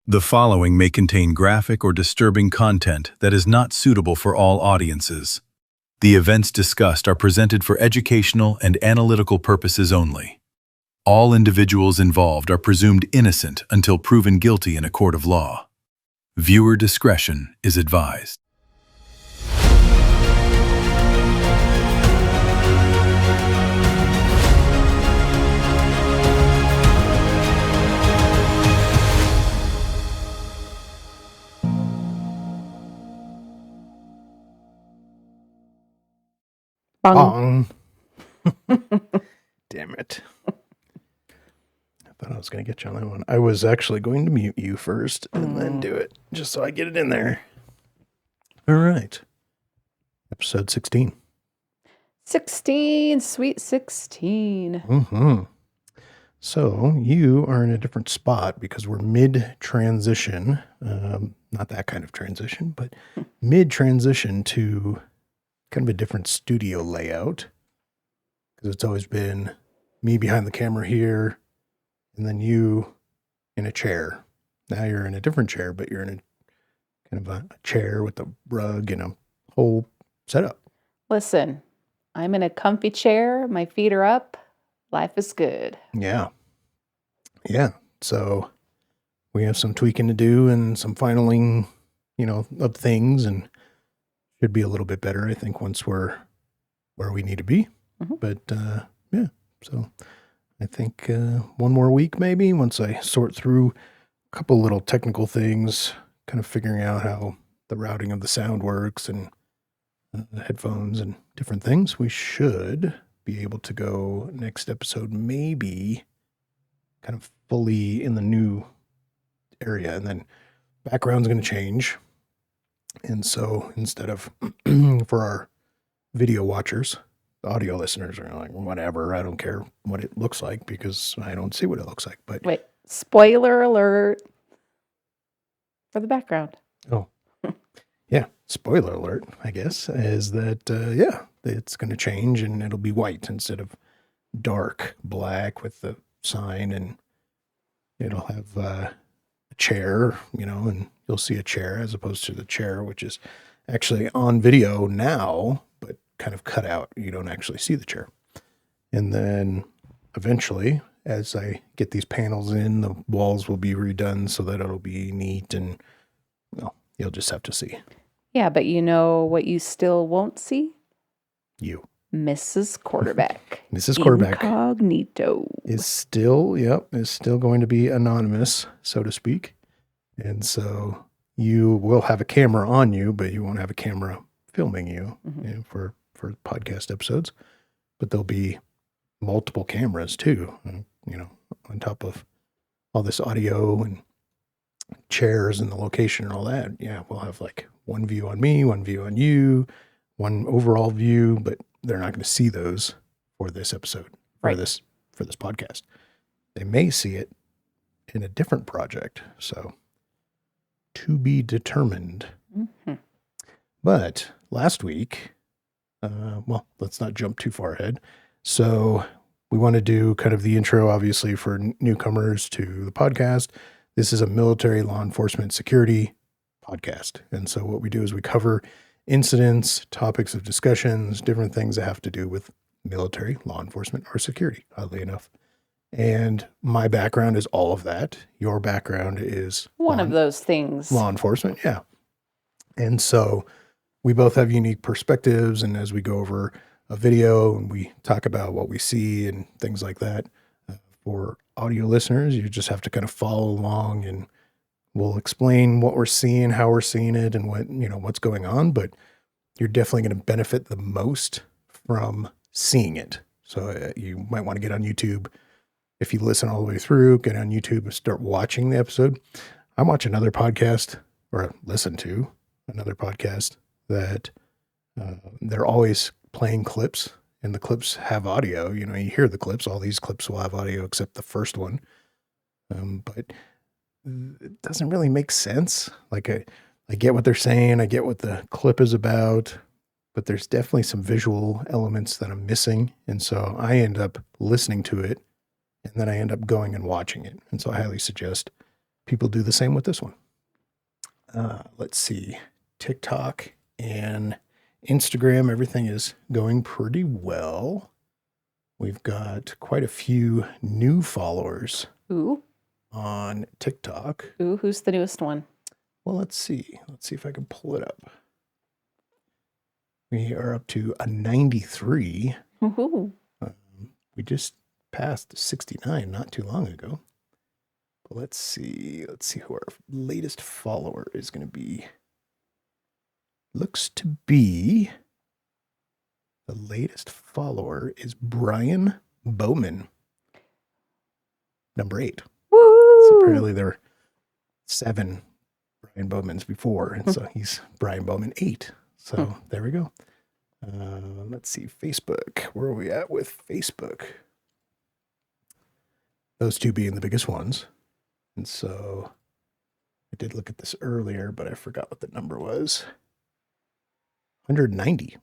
The following may contain graphic or disturbing content that is not suitable for all audiences. The events discussed are presented for educational and analytical purposes only. All individuals involved are presumed innocent until proven guilty in a court of law. Viewer discretion is advised. Bong. Damn it. I thought I was going to get you on that one. I was actually going to mute you first and then do it, just so I get it in there. All right. Episode 16. 16, sweet 16. Mm-hmm. So you are in a different spot because we're mid-transition. Not that kind of transition, but mid-transition to kind of a different studio layout, because it's always been me behind the camera here and then you in a chair. Now you're in a different chair, but you're in a kind of a chair with a rug and a whole setup. Listen, I'm in a comfy chair. My feet are up. Life is good. Yeah. So we have some tweaking to do and some finaling, of things, and should be a little bit better, I think, once we're where we need to be. Mm-hmm. But so I think one more week maybe, once I sort through a couple little technical things, kind of figuring out how the routing of the sound works and the headphones and different things, we should be able to go next episode maybe kind of fully in the new area, and then background's going to change. And so instead of, for our video watchers, the audio listeners are like, whatever, I don't care what it looks like because I don't see what it looks like. But Wait, spoiler alert for the background. Oh, yeah. Spoiler alert, I guess, is that, it's going to change and it'll be white instead of dark black with the sign, and it'll have a chair, and you'll see a chair as opposed to the chair, which is actually on video now, but kind of cut out. You don't actually see the chair. And then eventually, as I get these panels in, the walls will be redone so that it'll be neat, and you'll just have to see. Yeah, but you know what you still won't see? You. Mrs. Quarterback. Mrs. Quarterback. Incognito. Is still going to be anonymous, so to speak. And so you will have a camera on you, but you won't have a camera filming you, for podcast episodes. But there'll be multiple cameras too, on top of all this audio and chairs and the location and all that. Yeah, we'll have like one view on me, one view on you, one overall view, but they're not going to see those for this episode, right, for this podcast. They may see it in a different project, so to be determined. Mm-hmm. But last week, let's not jump too far ahead. So we want to do kind of the intro, obviously, for newcomers to the podcast. This is a military law enforcement security podcast. And so what we do is we cover incidents, topics of discussions, different things that have to do with military, law enforcement, or security, oddly enough. And my background is all of that. Your background is one of those things. Law enforcement, yeah. And so we both have unique perspectives, and as we go over a video and we talk about what we see and things like that, for audio listeners, you just have to kind of follow along, and we'll explain what we're seeing, how we're seeing it, and what's going on. But you're definitely going to benefit the most from seeing it. So you might want to get on YouTube. If you listen all the way through, get on YouTube and start watching the episode. I watch another podcast, or listen to another podcast, that they're always playing clips, and the clips have audio. You hear the clips. All these clips will have audio except the first one. But it doesn't really make sense. Like I get what they're saying. I get what the clip is about, but there's definitely some visual elements that I'm missing. And so I end up listening to it, and then I end up going and watching it. And so I highly suggest people do the same with this one. Let's see. TikTok and Instagram, everything is going pretty well. We've got quite a few new followers Ooh. on TikTok. Ooh, who's the newest one? Well, let's see. Let's see if I can pull it up. We are up to a 93. Ooh. We just passed 69 not too long ago. But let's see. Let's see who our latest follower is going to be. Looks to be the latest follower is Brian Bowman, number 8. Woo! So apparently there were 7 Brian Bowmans before, and so he's Brian Bowman 8. So there we go. Let's see, Facebook. Where are we at with Facebook? Those 2 being the biggest ones. And so I did look at this earlier, but I forgot what the number was. 190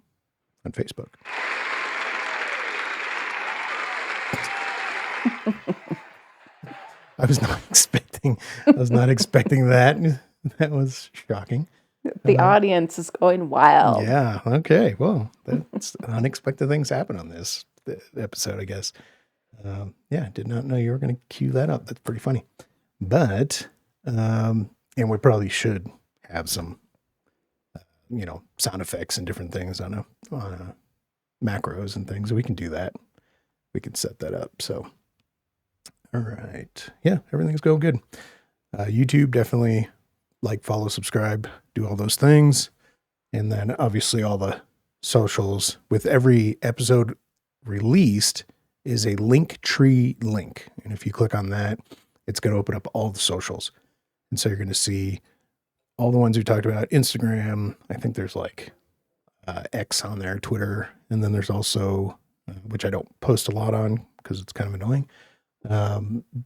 on Facebook. I was not expecting that. That was shocking. The audience is going wild. Yeah. Okay. Well, that's unexpected things happen on this episode, I guess. Yeah, did not know you were going to cue that up. That's pretty funny. But, and we probably should have some, sound effects and different things on macros and things. We can do that. We can set that up. So, all right. Yeah, everything's going good. YouTube, definitely like, follow, subscribe, do all those things. And then obviously all the socials with every episode released is a Linktree link. And if you click on that, it's going to open up all the socials. And so you're going to see all the ones we talked about, Instagram. I think there's like X on there, Twitter. And then there's also, which I don't post a lot on because it's kind of annoying.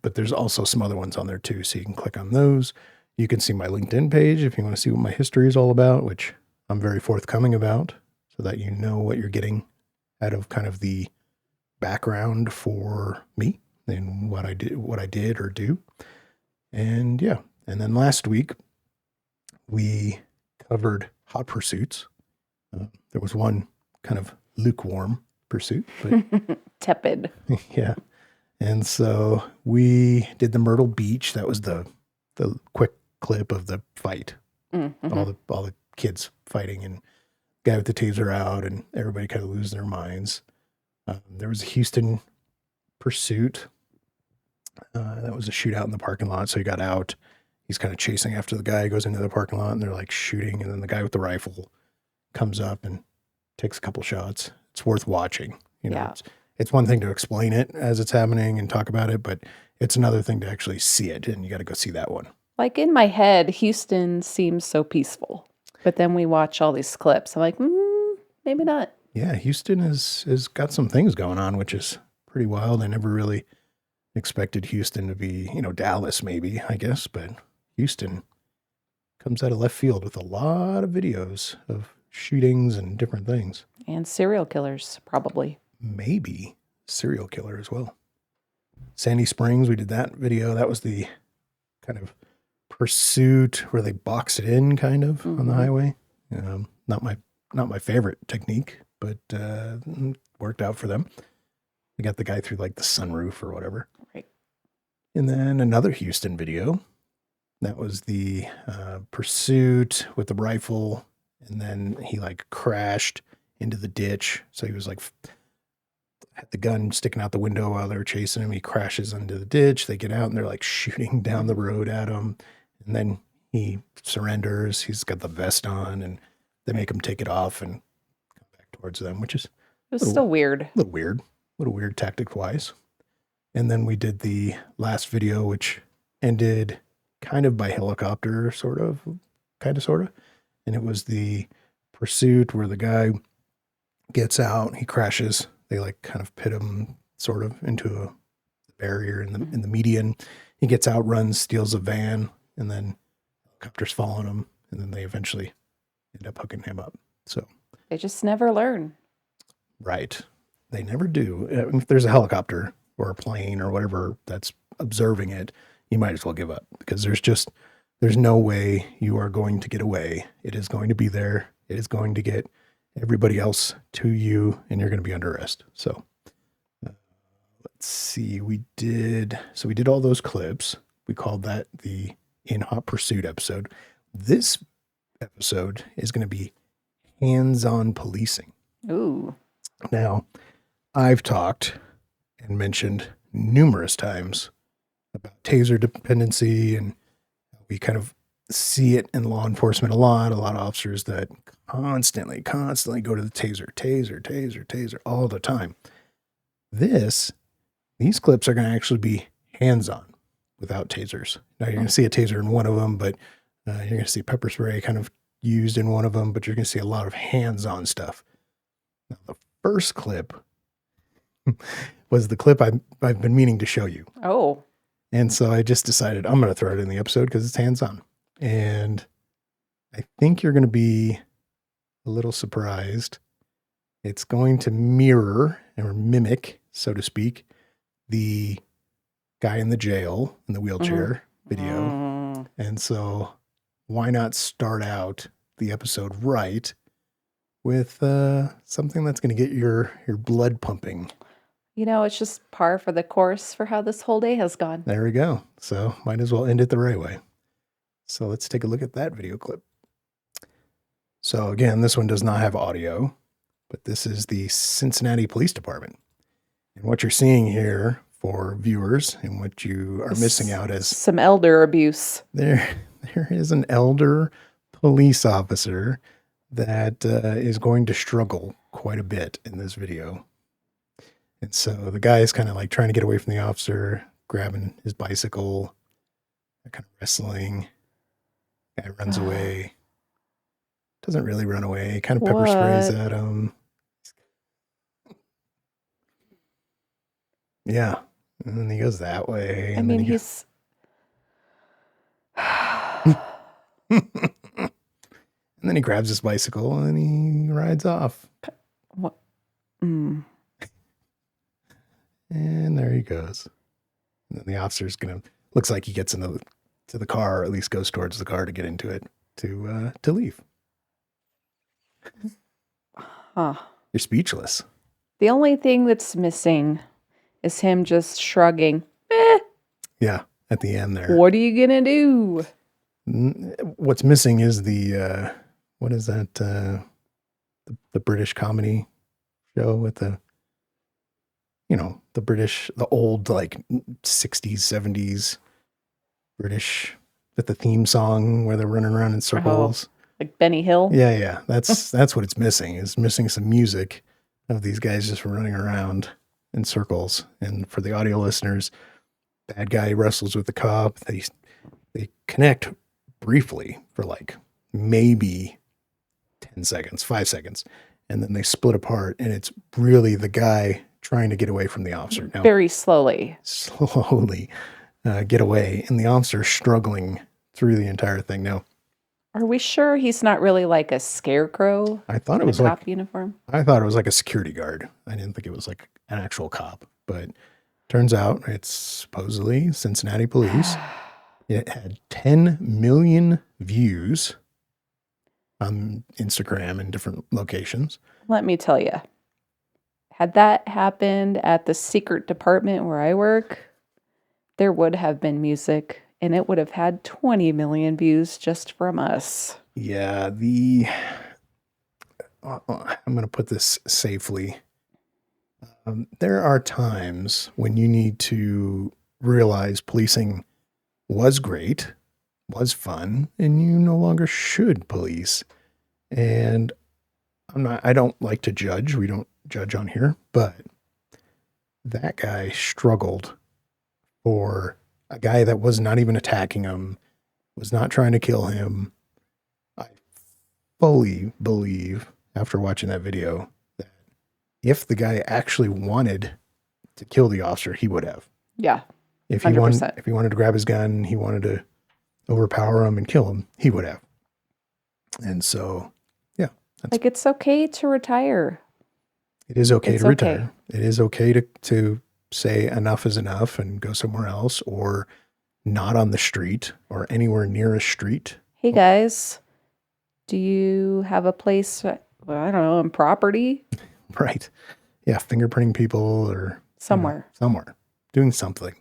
But there's also some other ones on there too. So you can click on those. You can see my LinkedIn page if you want to see what my history is all about, which I'm very forthcoming about, so that you know what you're getting out of kind of the background for me and what I did or do. And yeah. And then last week we covered hot pursuits. There was one kind of lukewarm pursuit, but Tepid. yeah. And so we did the Myrtle Beach. That was the quick clip of the fight. Mm-hmm. All the kids fighting and guy with the taser out and everybody kind of losing their minds. There was a Houston pursuit. That was a shootout in the parking lot. So he got out. He's kind of chasing after the guy, goes into the parking lot, and they're like shooting. And then the guy with the rifle comes up and takes a couple shots. It's worth watching. Yeah. It's one thing to explain it as it's happening and talk about it, but it's another thing to actually see it. And you got to go see that one. Like in my head, Houston seems so peaceful. But then we watch all these clips. I'm like, maybe not. Yeah, Houston has got some things going on, which is pretty wild. I never really expected Houston to be, Dallas maybe, I guess, but Houston comes out of left field with a lot of videos of shootings and different things. And serial killers, probably. Maybe serial killer as well. Sandy Springs, we did that video. That was the kind of pursuit where they box it in kind of on the highway. Not my favorite technique, but worked out for them. They got the guy through like the sunroof or whatever. Right. And then another Houston video. That was the pursuit with the rifle. And then he like crashed into the ditch. So he was like, had the gun sticking out the window while they were chasing him. He crashes into the ditch. They get out and they're like shooting down the road at him. And then he surrenders. He's got the vest on and they make him take it off and come back towards them, which is It was still weird. a little weird tactic wise. And then we did the last video, which ended kind of by helicopter, sort of. And it was the pursuit where the guy gets out, he crashes. They like kind of pit him sort of into a barrier in the median. He gets out, runs, steals a van, and then helicopters following him. And then they eventually end up hooking him up. So They just never learn. right. They never do. If there's a helicopter or a plane or whatever that's observing it, you might as well give up, because there's no way you are going to get away. It is going to be there. It is going to get everybody else to you, and you're going to be under arrest. So let's see. We did all those clips. We called that the In Hot Pursuit episode. This episode is going to be hands-on policing. Ooh. Now, I've talked and mentioned numerous times about taser dependency, and we kind of see it in law enforcement a lot of officers that constantly go to the taser all the time. These clips are going to actually be hands-on without tasers. Now, you're going to see a taser in one of them, but you're going to see pepper spray kind of used in one of them, but you're going to see a lot of hands-on stuff. Now, the first clip was the clip I've been meaning to show you. Oh. And so I just decided I'm going to throw it in the episode because it's hands-on. And I think you're going to be a little surprised. It's going to mirror or mimic, so to speak, the guy in the jail in the wheelchair video. And so why not start out the episode right with something that's going to get your blood pumping? You know, it's just par for the course for how this whole day has gone. There we go. So might as well end it the right way. So let's take a look at that video clip. So again, this one does not have audio, but this is the Cincinnati Police Department. And what you're seeing here for viewers and what you are missing out is some elder abuse. There is an elder police officer that is going to struggle quite a bit in this video. And so the guy is kind of like trying to get away from the officer, grabbing his bicycle, kind of wrestling. Guy runs away. Doesn't really run away. Kind of pepper sprays at him. Yeah. And then he goes that way. I mean, he's... And then he grabs his bicycle and he rides off. What? And there he goes. And then the officer's looks like he gets to the car, or at least goes towards the car to get into it to leave. Huh. You're speechless. The only thing that's missing is him just shrugging. Yeah, at the end there. What are you gonna do? What's missing is the what is that? The British comedy show with the old like 60s, 70s British, with the theme song where they're running around in circles. Like Benny Hill? Yeah. That's what it's missing. It's missing some music of these guys just running around in circles. And for the audio listeners, bad guy wrestles with the cop. They connect briefly for like maybe 10 seconds, 5 seconds, and then they split apart, and it's really the guy trying to get away from the officer. Now, very slowly get away, and the officer struggling through the entire thing. Now, are we sure he's not really like a scarecrow? I thought it was cop like uniform. I thought it was like a security guard. I didn't think it was like an actual cop, but turns out it's supposedly Cincinnati police. It had 10 million views on Instagram in different locations. Let me tell you, had that happened at the secret department where I work, there would have been music, and it would have had 20 million views just from us. Yeah, I'm going to put this safely. There are times when you need to realize policing was great, was fun, and you no longer should police. And I don't like to judge. We don't judge on here, but that guy struggled for a guy that was not even attacking him, was not trying to kill him. I fully believe, after watching that video, that if the guy actually wanted to kill the officer, he would have. Yeah. 100%. If he wanted to grab his gun, he wanted to overpower him and kill him, he would have. And so, yeah. Like, it's okay to retire. It is okay to retire. It is okay to say enough is enough and go somewhere else, or not on the street or anywhere near a street. Hey guys, do you have a place, I don't know, on property? Right. Yeah, fingerprinting people or Somewhere. somewhere, doing something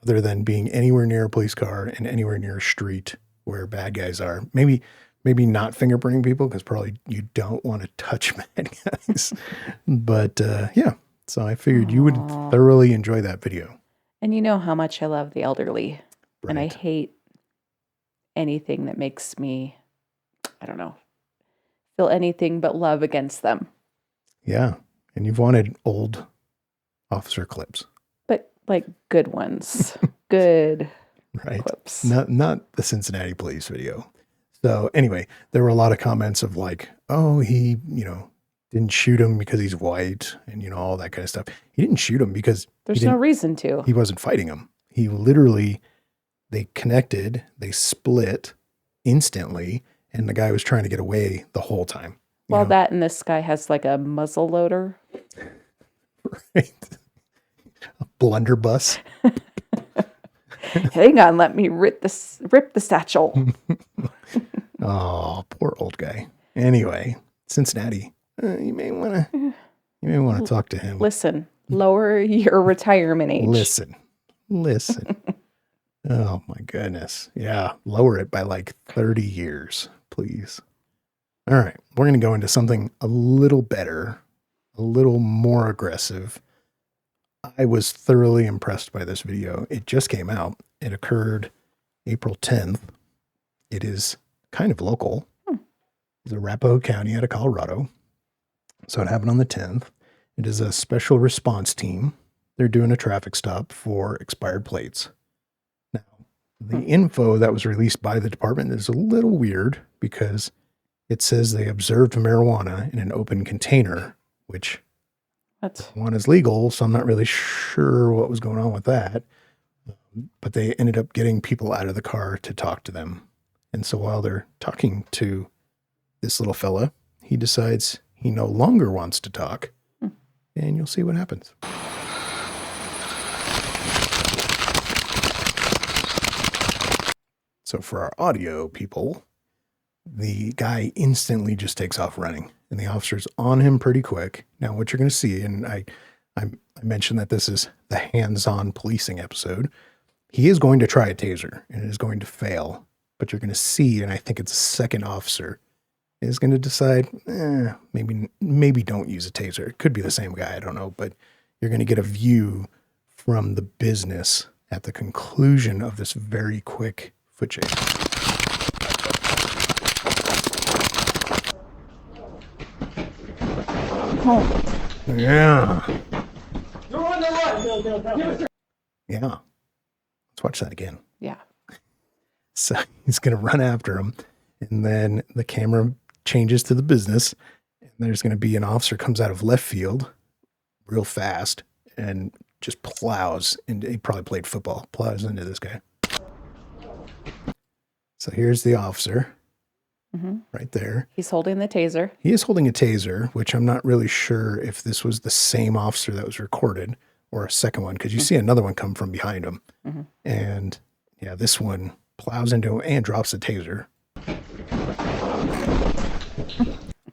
other than being anywhere near a police car and anywhere near a street where bad guys are. Maybe not fingerprinting people because probably you don't want to touch bad guys. But yeah, so I figured you would Aw. thoroughly enjoy that video. And you know how much I love the elderly. And I Right. hate anything that makes me, I don't know, feel anything but love against them. Yeah. And you've wanted old officer clips, But like good ones. Good right? clips. Not the Cincinnati police video. So anyway, there were a lot of comments of like, oh, he, didn't shoot him because he's white and, all that kind of stuff. He didn't shoot him because There's no reason to. he wasn't fighting him. He literally, they connected, they split instantly, and the guy was trying to get away the whole time. Well, that and this guy has like a muzzle loader. Right. A blunderbuss. Hang on, let me rip the satchel. Oh, poor old guy. Anyway, Cincinnati, you may want to talk to him. Listen, lower your retirement age. Listen. Oh my goodness. Yeah. Lower it by like 30 years, please. All right. We're going to go into something a little better, a little more aggressive. I was thoroughly impressed by this video. It just came out. It occurred April 10th. It is kind of local. It's Arapahoe County out of Colorado. So it happened on the 10th. It is a special response team. They're doing a traffic stop for expired plates. Now, the info that was released by the department is a little weird because it says they observed marijuana in an open container, which marijuana is legal, so I'm not really sure what was going on with that. But they ended up getting people out of the car to talk to them. And so while they're talking to this little fella, he decides he no longer wants to talk. And you'll see what happens. So for our audio people, the guy instantly just takes off running, and the officer's on him pretty quick. Now, what you're going to see, and I mentioned that this is the hands-on policing episode. He is going to try a taser, and it is going to fail. But you're going to see, and I think it's a second officer, is going to decide, maybe don't use a taser. It could be the same guy, I don't know. But you're going to get a view from the business at the conclusion of this very quick foot chase. Oh. Yeah. Yeah. Let's watch that again. Yeah. So he's going to run after him. And then the camera changes to the business. And there's going to be an officer comes out of left field real fast and just plows. And he probably played football. Plows into this guy. So here's the officer right there. He's holding the taser. He is holding a taser, which I'm not really sure if this was the same officer that was recorded or a second one, because you see another one come from behind him. And yeah, this one plows into him and drops the taser.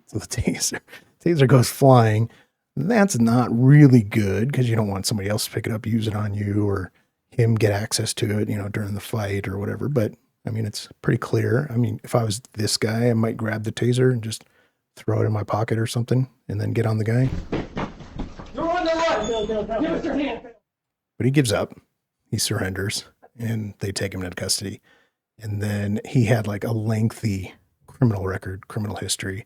So the taser goes flying. That's not really good because you don't want somebody else to pick it up, use it on you, or him get access to it, during the fight or whatever. But I mean, it's pretty clear. I mean, if I was this guy, I might grab the taser and just throw it in my pocket or something and then get on the guy. You're on the run. Give us your hand. But he gives up. He surrenders and they take him into custody. And then he had like a lengthy criminal record, criminal history.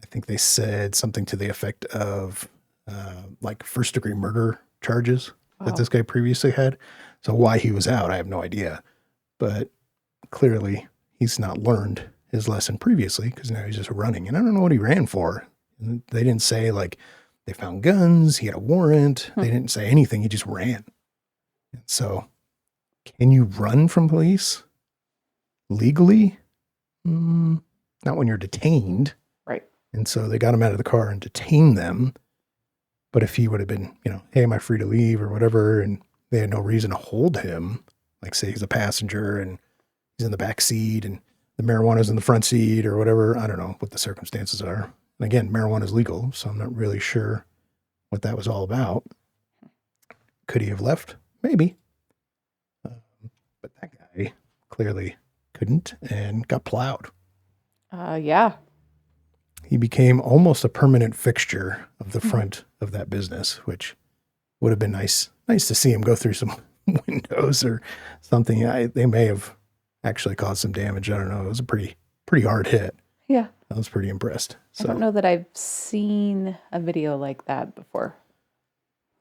I think they said something to the effect of like first-degree murder charges that this guy previously had. So why he was out, I have no idea. But clearly, he's not learned his lesson previously because now he's just running. And I don't know what he ran for. And they didn't say, like, they found guns, he had a warrant. They didn't say anything. He just ran. And so, can you run from police legally? Not when you're detained. Right. And so they got him out of the car and detained them. But if he would have been, hey, am I free to leave or whatever, and they had no reason to hold him, Like say he's a passenger and he's in the back seat and the marijuana's in the front seat or whatever. I don't know what the circumstances are. And again, marijuana is legal, so I'm not really sure what that was all about. Could he have left? Maybe. But that guy clearly couldn't and got plowed. Yeah. He became almost a permanent fixture of the front of that business, which would have been nice to see him go through some windows or something. They may have actually caused some damage. I don't know. It was a pretty hard hit. Yeah. I was pretty impressed. I don't know that I've seen a video like that before.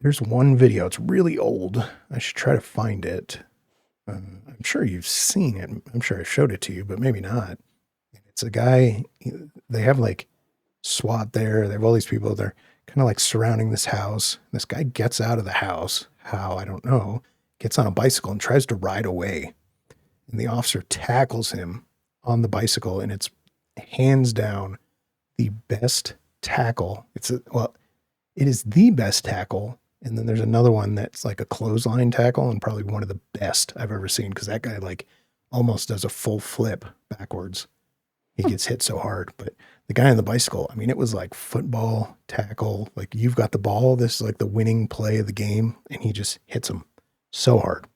There's one video. It's really old. I should try to find it. I'm sure you've seen it. I'm sure I showed it to you, but maybe not. It's a guy. They have like SWAT there. They have all these people. They're kind of like surrounding this house. This guy gets out of the house. How? I don't know. Gets on a bicycle and tries to ride away. And the officer tackles him on the bicycle, and it's hands down the best tackle. It is the best tackle. And then there's another one that's like a clothesline tackle and probably one of the best I've ever seen because that guy like almost does a full flip backwards. He gets hit so hard. But the guy on the bicycle, I mean, it was like football tackle. Like you've got the ball. This is like the winning play of the game. And he just hits him so hard.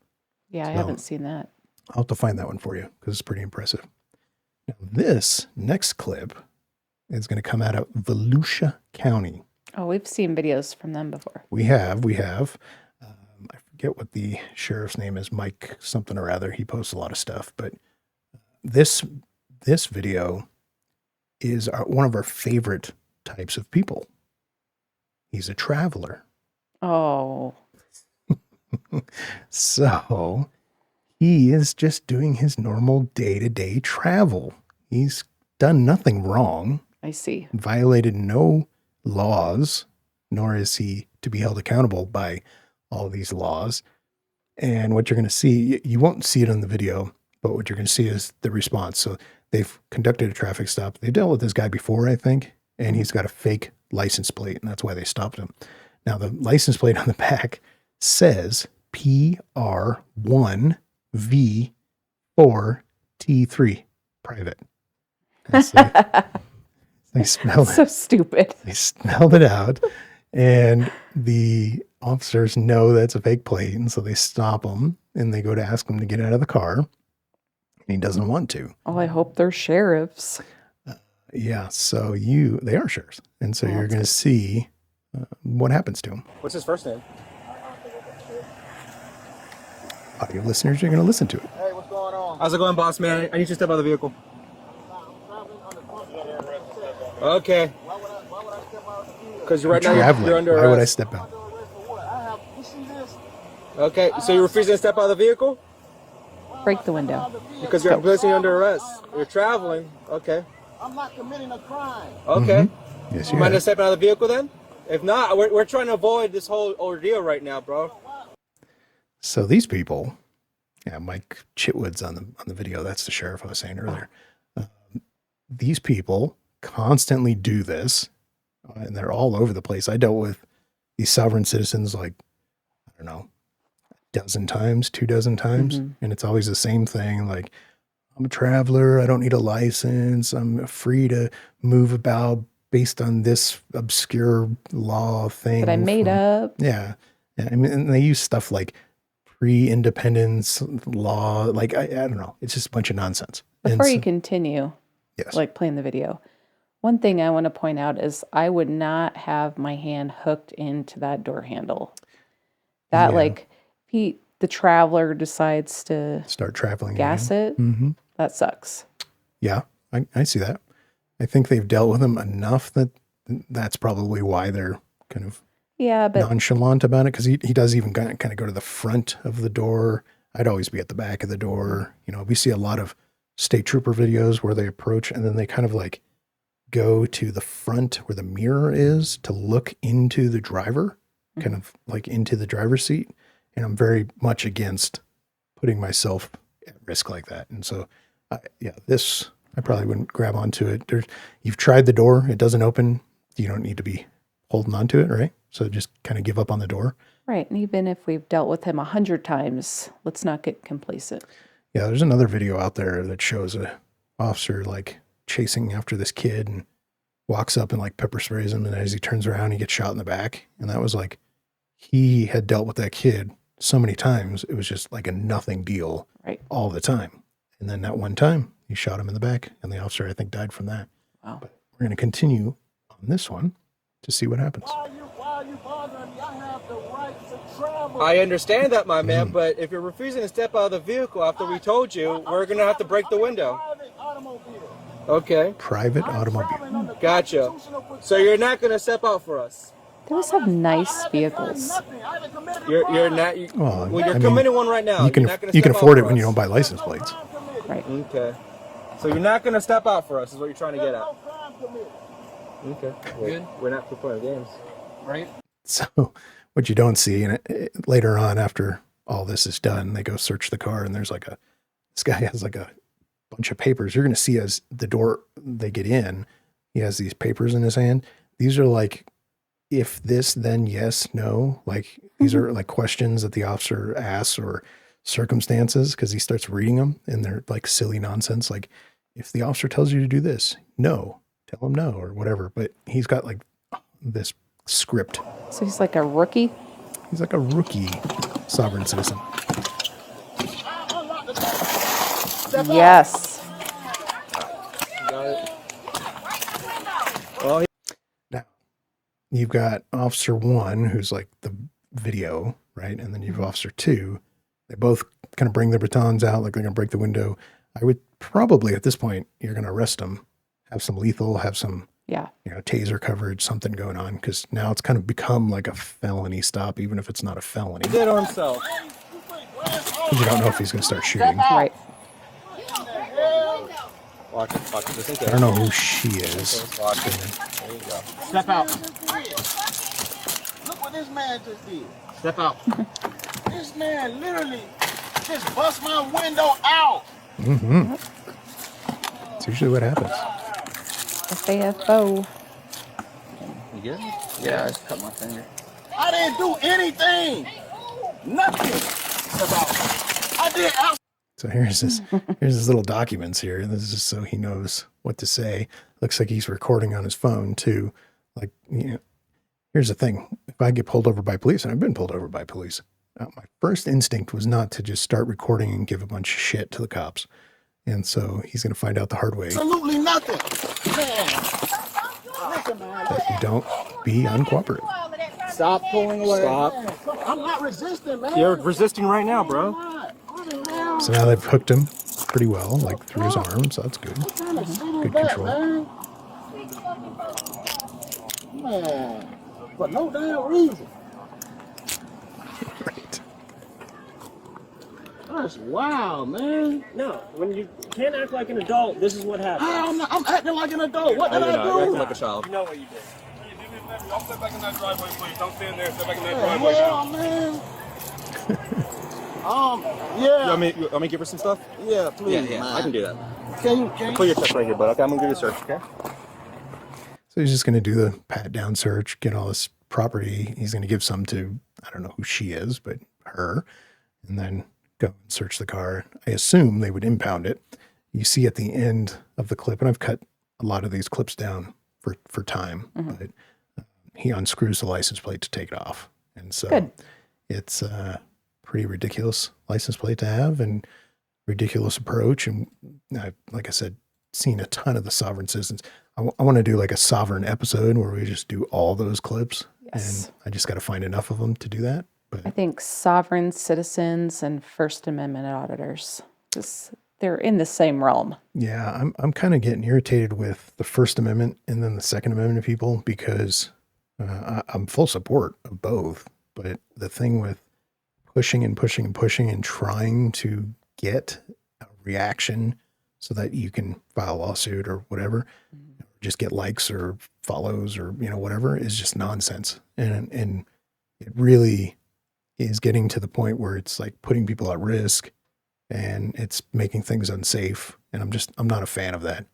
Yeah, I haven't seen that. I'll have to find that one for you because it's pretty impressive. Now, this next clip is going to come out of Volusia County. Oh, we've seen videos from them before. We have. I forget what the sheriff's name is, Mike something or other. He posts a lot of stuff, but this video is one of our favorite types of people. He's a traveler. Oh. So he is just doing his normal day-to-day travel. He's done nothing wrong. I see. Violated no laws, nor is he to be held accountable by all these laws. And what you're going to see, you won't see it on the video, but what you're going to see is the response. So they've conducted a traffic stop. They dealt with this guy before, I think, and he's got a fake license plate, and that's why they stopped him. Now, the license plate on the back says PR1V4T3 private. They smelled it. So stupid. They smelled it out, and the officers know that's a fake plate, and so they stop him, and they go to ask him to get out of the car, and he doesn't want to. Oh, I hope they're sheriffs. Yeah, so they are sheriffs, and so you're going to see what happens to him. What's his first name? Audio listeners, you're going to listen to it. Hey, what's going on? How's it going, boss man? I need you to step out of the vehicle. Okay. Why would I step out of the vehicle? Because right now you're under arrest. Why would I step out? Okay, so you're refusing to step out of the vehicle? Break the window. Because you're placing you under arrest. You're traveling. Okay. I'm not committing a crime. Okay. Mm-hmm. Yes, you mind just stepping out of the vehicle then? If not, we're trying to avoid this whole ordeal right now, bro. So these people, yeah, Mike Chitwood's on the video. That's the sheriff I was saying earlier. These people constantly do this, and they're all over the place. I dealt with these sovereign citizens like, I don't know, 2 times, and it's always the same thing. Like, I'm a traveler. I don't need a license. I'm free to move about based on this obscure law thing that I made up. Yeah. I mean, and they use stuff like pre-independence law. Like, I don't know. It's just a bunch of nonsense. Before you continue, yes, like playing the video, one thing I want to point out is I would not have my hand hooked into that door handle. That like, if the traveler decides to start traveling, gas it, that sucks. Yeah, I see that. I think they've dealt with him enough that that's probably why they're kind of nonchalant about it, because he does even kind of go to the front of the door. I'd always be at the back of the door. You know, we see a lot of state trooper videos where they approach and then they kind of like go to the front where the mirror is to look into the driver, kind of like into the driver's seat. And I'm very much against putting myself at risk like that. And so, I probably wouldn't grab onto it. You've tried the door. It doesn't open. You don't need to be holding onto it, right? So just kind of give up on the door. Right. And even if we've dealt with him 100 times, let's not get complacent. Yeah, there's another video out there that shows a officer like chasing after this kid and walks up and like pepper sprays him, and as he turns around, he gets shot in the back. And that was like, he had dealt with that kid so many times, it was just like a nothing deal Right. all the time. And then that one time, he shot him in the back, and the officer, I think, died from that. Wow. But we're going to continue on this one to see what happens. Why are you bothering me? I have the right to travel. I understand that, my man, but if you're refusing to step out of the vehicle after we told you, we're gonna have to break the window. Private automobile. Okay, Private I'm automobile. traveling under gotcha. constitutional protection. So you're not gonna step out for us. They always have nice I haven't done vehicles. nothing. I haven't committed a You're crime. not. You, Well, well, you're I mean, committing one right now. You can You're not gonna you can step out afford it for when you us. don't buy license No plates. crime committed. Right. Okay. So you're not gonna step out for us, is what you're trying to get There's at. no crime committed. Okay. Good. We're not for playing games. Right? So what you don't see, and later on after all this is done, they go search the car, and there's like this guy has like a bunch of papers. You're going to see as the door they get in, he has these papers in his hand. These are like, if this, then yes, no. Like these are like questions that the officer asks or circumstances, because he starts reading them, and they're like silly nonsense. Like, if the officer tells you to do this, no, tell him no, or whatever. But he's got like this script. So he's like a rookie. He's like a rookie sovereign citizen. Yes. Got it. Well, Now, you've got Officer 1, who's like the video, right? And then you've Officer 2. They both kind of bring their batons out like they're going to break the window. I would probably, at this point, you're going to arrest them, have some lethal, have some, Yeah. taser coverage, something going on, because now it's kind of become like a felony stop, even if it's not a felony. he did on himself. You don't know if he's going to start shooting. Right. Watch it, just in I case. don't know who she is. Watch it. There you go. Step out. Look what this man just did. Step out. This man literally just bust my window out. Mm-hmm. It's usually what happens. FAFO. You good? Yeah, I just cut my finger. I didn't do anything. Nothing. Step out. I did out. So here's his little documents here. This is just so he knows what to say. Looks like he's recording on his phone too. Like, here's the thing. If I get pulled over by police, and I've been pulled over by police, my first instinct was not to just start recording and give a bunch of shit to the cops. And so he's going to find out the hard way Absolutely nothing. Man. Listen, man. that you don't be uncooperative. Stop pulling away. Stop. I'm not resisting, man. You're resisting right now, bro. So now they've hooked him pretty well, like through his arm. So that's good. Good control. Man, for no damn reason. Right. That's wild, man. No, when you can't act like an adult, this is what happens. I'm acting like an adult. What did I You're acting do? like a child. You know what you did. Y'all step back in that driveway, please. Don't stand there. Step back in that driveway. Yeah, man. You Yeah. want me to give her some stuff? Yeah, please, man. I can do that. Can you? Put your chest right here, bud. Okay, I'm gonna do the search, okay? So he's just going to do the pat down search, get all this property. He's going to give some to, I don't know who she is, but her, and then go and search the car. I assume they would impound it. You see at the end of the clip, and I've cut a lot of these clips down for time, but he unscrews the license plate to take it off. And so Good. it's a pretty ridiculous license plate to have and ridiculous approach. And I've, like I said, seen a ton of the sovereign citizens. I want to do like a sovereign episode where we just do all those clips. Yes. And I just got to find enough of them to do that. I But think sovereign citizens and First Amendment auditors, they're in the same realm. yeah, I'm kind of getting irritated with the First Amendment and then the Second Amendment people because I'm full support of both. But the thing with pushing and pushing and pushing and trying to get a reaction so that you can file a lawsuit or whatever, just get likes or follows or, whatever is just nonsense. And it really is getting to the point where it's like putting people at risk and it's making things unsafe. And I'm not a fan of that.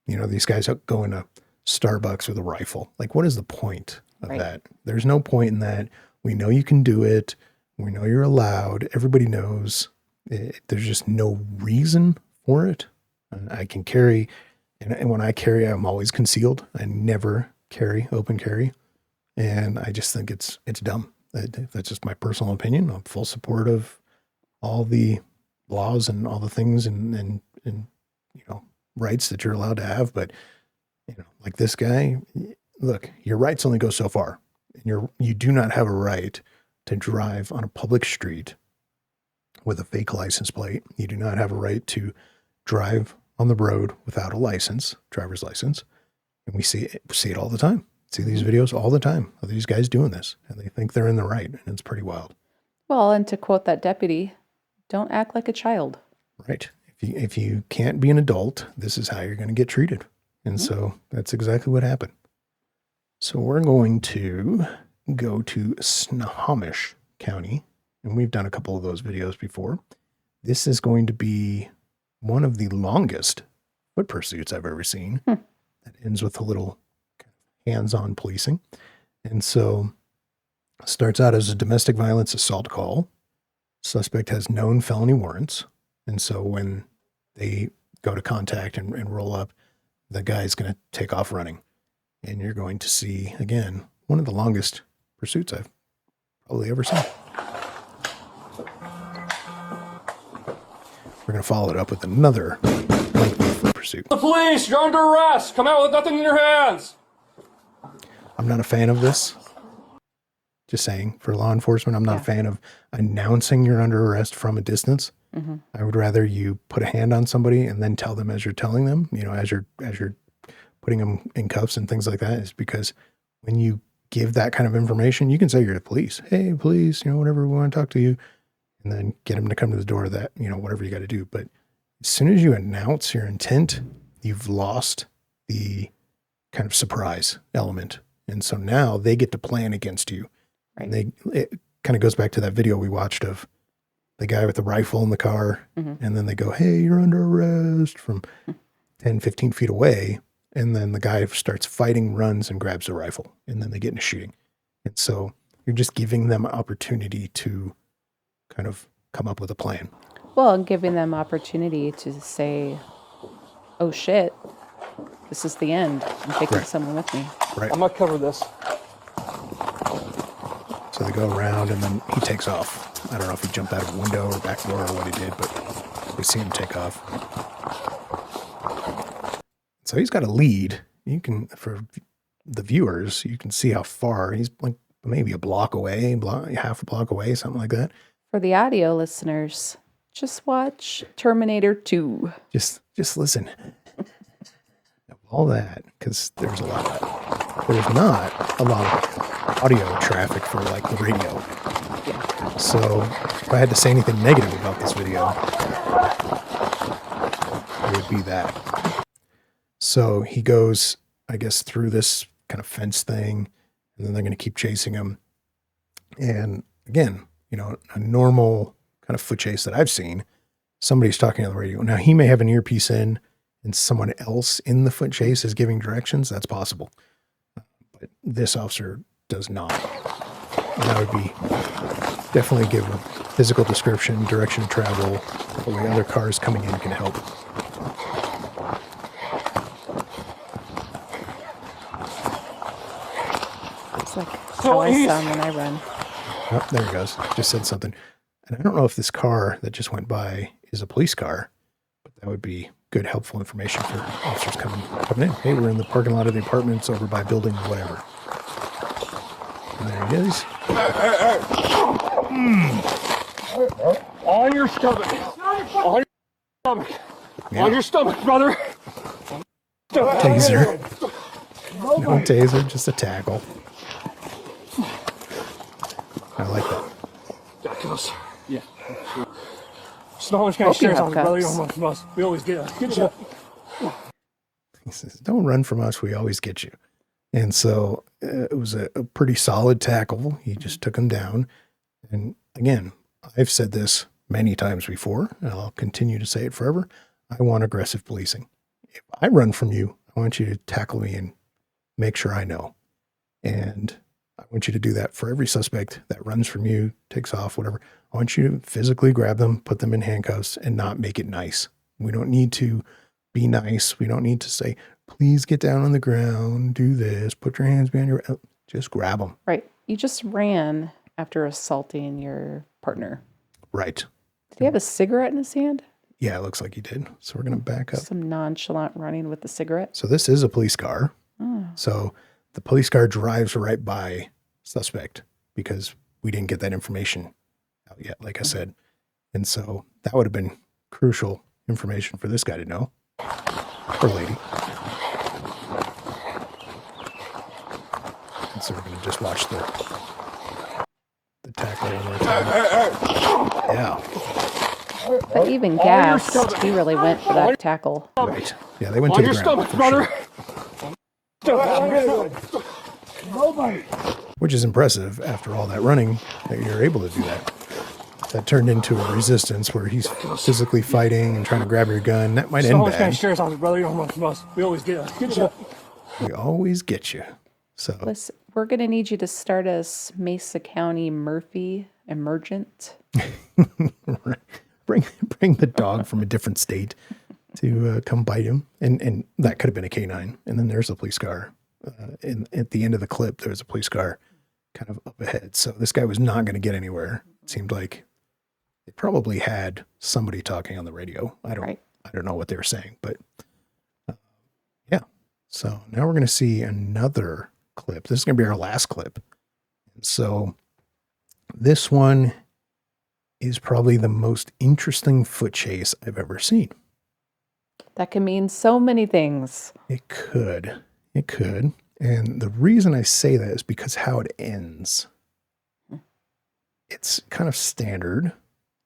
These guys go into Starbucks with a rifle. Like, what is the point of Right. that? There's no point in that. We know you can do it. We know you're allowed. Everybody knows. There's just no reason for it. I can carry, and when I carry, I'm always concealed. I never carry open carry. And I just think it's dumb. That's just my personal opinion. I'm full support of all the laws and all the things and rights that you're allowed to have. But like this guy, look, your rights only go so far. And you do not have a right to drive on a public street with a fake license plate. You do not have a right to drive on the road without a license, driver's license. And we see it all the time. See these videos all the time of these guys doing this, and they think they're in the right, and it's pretty wild. Well, and to quote that deputy, don't act like a child. Right. If you can't be an adult, this is how you're going to get treated. And so that's exactly what happened. So we're going to go to Snohomish County, and we've done a couple of those videos before. This is going to be one of the longest foot pursuits I've ever seen. That ends with a little hands-on policing. And so starts out as a domestic violence assault call. Suspect has known felony warrants. And so when they go to contact and roll up, the guy's going to take off running. And you're going to see, again, one of the longest pursuits I've probably ever seen. We're going to follow it up with another lengthy foot pursuit. The police, you're under arrest. Come out with nothing in your hands. I'm not a fan of this. Just saying, for law enforcement, I'm not a fan of announcing you're under arrest from a distance. Mm-hmm. I would rather you put a hand on somebody and then tell them as you're telling them, as you're putting them in cuffs and things like that, is because when you give that kind of information, you can say you're the police. Hey, police, whatever, we want to talk to you. And then get them to come to the door, that, whatever you got to do. But as soon as you announce your intent, you've lost the kind of surprise element. And so now they get to plan against you. Right. It kind of goes back to that video we watched of the guy with the rifle in the car. Mm-hmm. And then they go, hey, you're under arrest from 10, 15 feet away. And then the guy starts fighting, runs, and grabs the rifle. And then they get into shooting. And so you're just giving them an opportunity to kind of come up with a plan. Well, and giving them opportunity to say, oh shit, this is the end. I'm taking someone with me. Right. I'm gonna cover this. So they go around and then he takes off. I don't know if he jumped out of a window or back door or what he did, but we see him take off. So he's got a lead. You can, for the viewers, you can see how far he's, like maybe a block away, half a block away, something like that. For the audio listeners, just watch Terminator 2. Just listen. All that, because there's not a lot of audio traffic for like the radio. Yeah. So if I had to say anything negative about this video, it would be that. So he goes, I guess, through this kind of fence thing, and then they're going to keep chasing him. And again, a normal kind of foot chase that I've seen, somebody's talking on the radio. Now, he may have an earpiece in, and someone else in the foot chase is giving directions. That's possible. But this officer does not. And that would be definitely give a physical description, direction of travel, the way other cars coming in can help. It's like how I sound when I run. Oh, there he goes. Just said something. And I don't know if this car that just went by is a police car, but that would be good, helpful information for officers coming in. Hey, we're in the parking lot of the apartments over by building whatever. And there he is. On your stomach. On your stomach. Yeah. On your stomach, brother. Taser. No taser, just a tackle. I like that. That goes. Yeah. Snohomish County Sheriff's Office, brother. You almost must. We always get you. He says, don't run from us. We always get you. And so it was a pretty solid tackle. He just took him down. And again, I've said this many times before, and I'll continue to say it forever. I want aggressive policing. If I run from you, I want you to tackle me and make sure I know. And I want you to do that for every suspect that runs from you, takes off, whatever. I want you to physically grab them, put them in handcuffs, and not make it nice. We don't need to be nice. We don't need to say, please get down on the ground, do this, put your hands behind your... Just grab them. Right. You just ran after assaulting your partner. Right. Did he have a cigarette in his hand? Yeah, it looks like he did. So we're going to back up. Some nonchalant running with the cigarette. So this is a police car. Oh. So the police car drives right by suspect because we didn't get that information out yet, like I said. And so that would have been crucial information for this guy to know. Or lady. And so we're going to just watch the tackle one more time. Yeah. But even gassed, he really went for that tackle. Right. Yeah, they went to the ground. Stomach, for brother. sure. Nobody. Which is impressive after all that running that you're able to do that. That turned into a resistance where he's physically fighting and trying to grab your gun. That might end Someone's got bad. sheriff's office, brother. You don't want from us. We always get you. We always get you. So Listen, we're going to need you to start as Mesa County Murphy Emergent. bring the dog from a different state to come bite him. And that could have been a canine. And then there's a police car. At the end of the clip, there's a police car kind of up ahead. So this guy was not going to get anywhere. It seemed like they probably had somebody talking on the radio. I don't know what they were saying, but yeah. So now we're going to see another clip. This is going to be our last clip. So this one is probably the most interesting foot chase I've ever seen. That can mean so many things. It could. It could. And the reason I say that is because how it ends. It's kind of standard.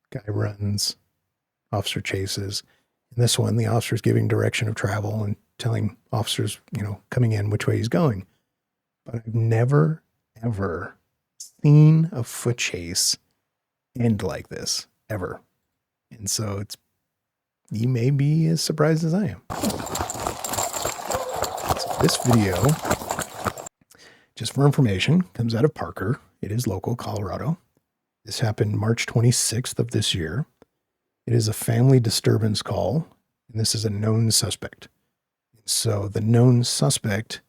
Guy runs, officer chases. In this one, the officer's giving direction of travel and telling officers, coming in which way he's going. But I've never, ever seen a foot chase end like this, ever. And so you may be as surprised as I am. So this video, just for information, comes out of Parker. It is local, Colorado. This happened March 26th of this year. It is a family disturbance call, and this is a known suspect. So the known suspect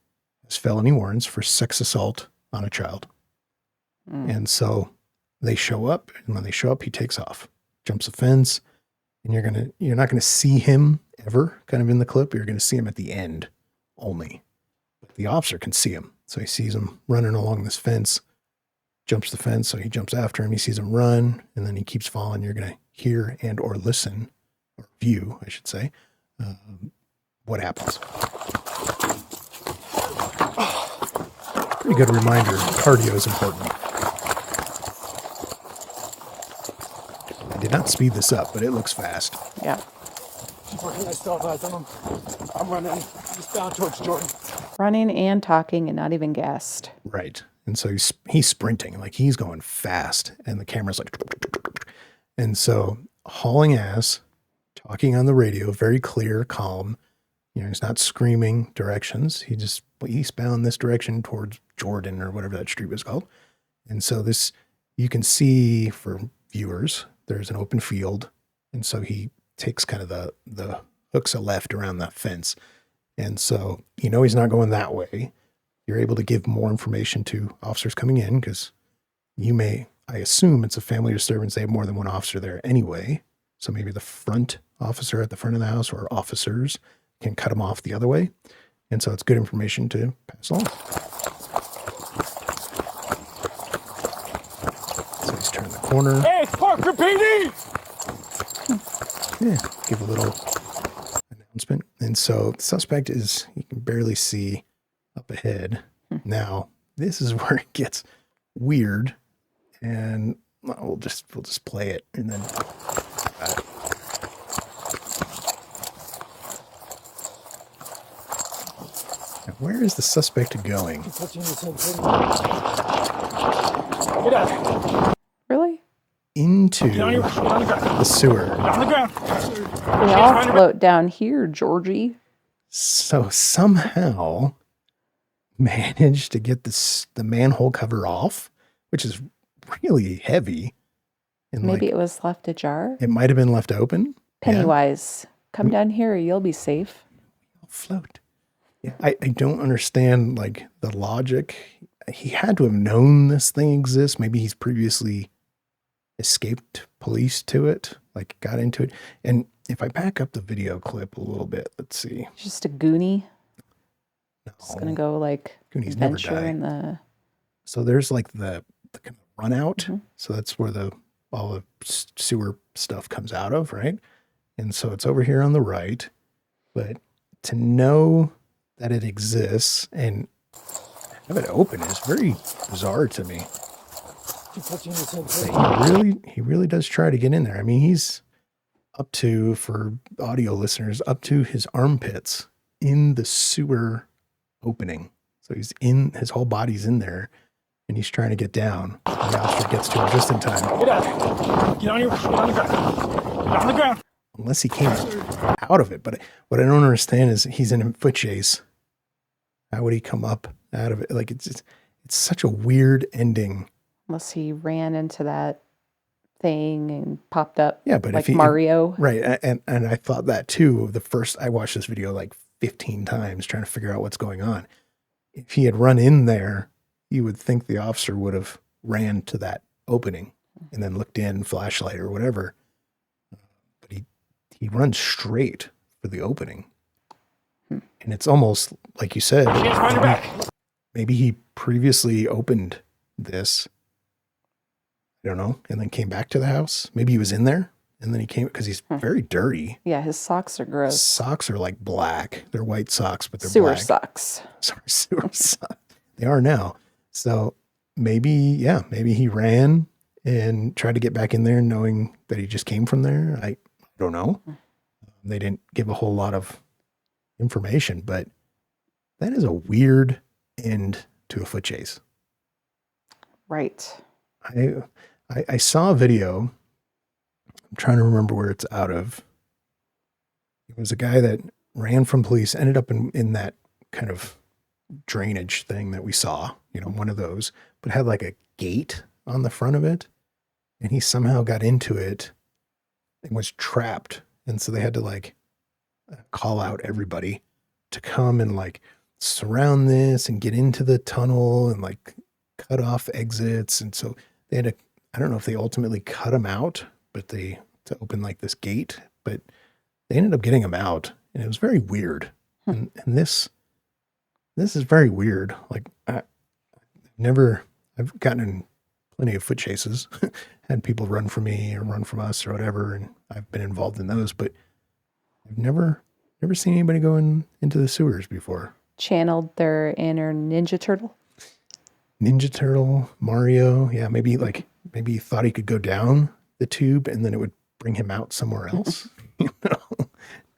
has felony warrants for sex assault on a child. And so they show up, and when they show up, he takes off, jumps a fence, and you're not gonna see him ever kind of in the clip. You're gonna see him at the end only. But the officer can see him. So he sees him running along this fence, jumps the fence, so he jumps after him. He sees him run, and then he keeps following. You're going to hear and or listen, or view, I should say, what happens. Pretty good reminder, cardio is important. I did not speed this up, but it looks fast. Yeah. I'm running just down towards Jordan. Running and talking and not even gassed. Right. And so he's sprinting, like he's going fast, and the camera's like, and so hauling ass, talking on the radio, very clear, calm. He's not screaming directions. He just eastbound this direction towards Jordan or whatever that street was called. And so this, you can see for viewers, there's an open field. And so he takes kind of the hooks a left around that fence. And so, he's not going that way. You're able to give more information to officers coming in because I assume it's a family disturbance. They have more than one officer there anyway. So maybe the front officer at the front of the house or officers can cut them off the other way. And so it's good information to pass along. So he's turned the corner. Hey, it's Parker PD! Yeah, give a little announcement. And so the suspect you can barely see up ahead. Now, this is where it gets weird, and we'll just play it, and then now, where is the suspect going? Get out. Really? Into Get on the ground. the sewer. Get on the ground. We all float down here, Georgie. So somehow managed to get the manhole cover off, which is really heavy. And Maybe like, it was left ajar. it might have been left open. Pennywise, come down here, or you'll be safe. Float. Yeah, I don't understand like the logic. He had to have known this thing exists. Maybe he's previously escaped police to it, like got into it. And if I back up the video clip a little bit, let's see. Just a goonie. No, It's gonna go like Goonies never adventure die. in the. So there's like the kind of run out. Mhm. So that's where all the sewer stuff comes out of, right? And so it's over here on the right. But to know that it exists and have it open is very bizarre to me. But he really does try to get in there. I mean, he's up to, for audio listeners, up to his armpits in the sewer opening. So he's in, his whole body's in there, and he's trying to get down. And the officer gets to him just in time. Get out. Get on the ground. Get on the ground. Unless he came out of it. But what I don't understand is he's in a foot chase. How would he come up out of it? Like, it's such a weird ending. Unless he ran into that thing and popped up. Yeah, but like if he, Mario. Right. And I thought that too. I watched this video like 15 times trying to figure out what's going on. If he had run in there, you would think the officer would have ran to that opening and then looked in, flashlight or whatever. But he runs straight for the opening. And it's almost like you said, maybe he previously opened this, I don't know, and then came back to the house. Maybe he was in there and then he came, because he's very dirty. Yeah, his socks are His gross. socks are like black. They're white socks, but they're Sewer black. socks. Sorry, sewer socks. They are now. So maybe he ran and tried to get back in there knowing that he just came from there. I don't know. They didn't give a whole lot of information, but that is a weird end to a foot chase. Right. I saw a video. I'm trying to remember where it's out of. It was a guy that ran from police, ended up in that kind of drainage thing that we saw, one of those, but had like a gate on the front of it. And he somehow got into it and was trapped. And so they had to like call out everybody to come and like surround this and get into the tunnel and like cut off exits. And so they had to, I don't know if they ultimately cut him out, but to open like this gate, but they ended up getting him out, and it was very weird. And this is very weird. Like I've gotten in plenty of foot chases, had people run from me or run from us or whatever. And I've been involved in those, but I've never seen anybody go into the sewers before. Channeled their inner Ninja Turtle. Ninja Turtle, Mario. Yeah. Maybe he thought he could go down the tube and then it would bring him out somewhere else,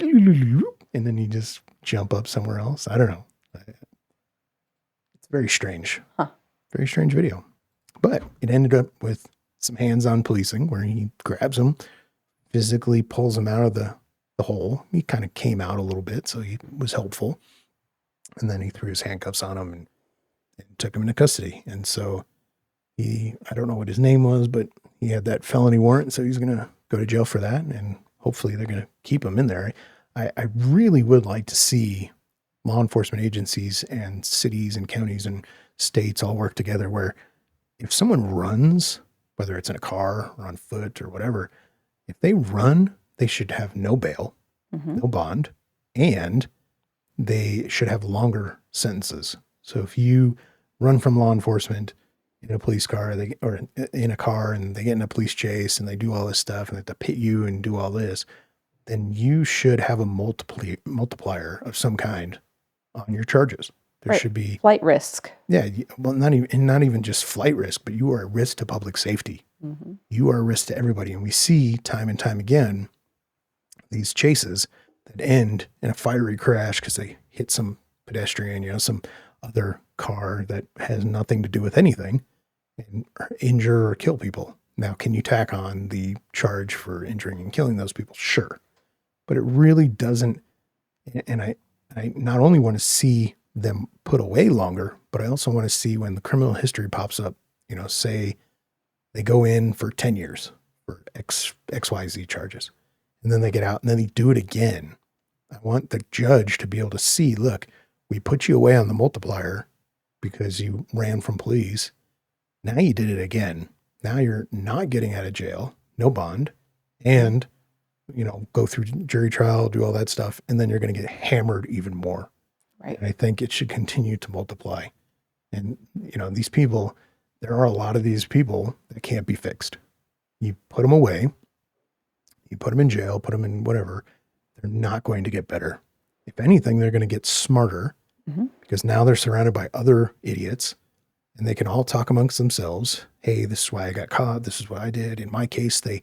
and then he just jump up somewhere else. I don't know. It's very strange. Very strange video, but it ended up with some hands-on policing where he grabs him, physically pulls him out of the hole. He kind of came out a little bit, so he was helpful. And then he threw his handcuffs on him and took him into custody. And so I don't know what his name was, but he had that felony warrant, so he's going to go to jail for that. And hopefully they're going to keep him in there. I really would like to see law enforcement agencies and cities and counties and states all work together where if someone runs, whether it's in a car or on foot or whatever, if they run, they should have no bail, no bond, and they should have longer sentences. So if you run from law enforcement in a police car, or in a car, and they get in a police chase and they do all this stuff and they have to pit you and do all this, then you should have a multiplier of some kind on your charges. There should be flight risk. Yeah. Well, not even just flight risk, but you are a risk to public safety. You are a risk to everybody. And we see time and time again, these chases that end in a fiery crash because they hit some pedestrian, some other car that has nothing to do with anything, and injure or kill people. Now, can you tack on the charge for injuring and killing those people? Sure. But it really doesn't. And I not only want to see them put away longer, but I also want to see when the criminal history pops up, say they go in for 10 years for XYZ charges, and then they get out and then they do it again. I want the judge to be able to see, look, we put you away on the multiplier because you ran from police. Now you did it again. Now you're not getting out of jail, no bond, and, go through jury trial, do all that stuff, and then you're going to get hammered even more. Right. And I think it should continue to multiply. And, these people, there are a lot of these people that can't be fixed. You put them away, you put them in jail, put them in whatever, they're not going to get better. If anything, they're going to get smarter because now they're surrounded by other idiots and they can all talk amongst themselves. Hey, this is why I got caught. This is what I did. In my case, they,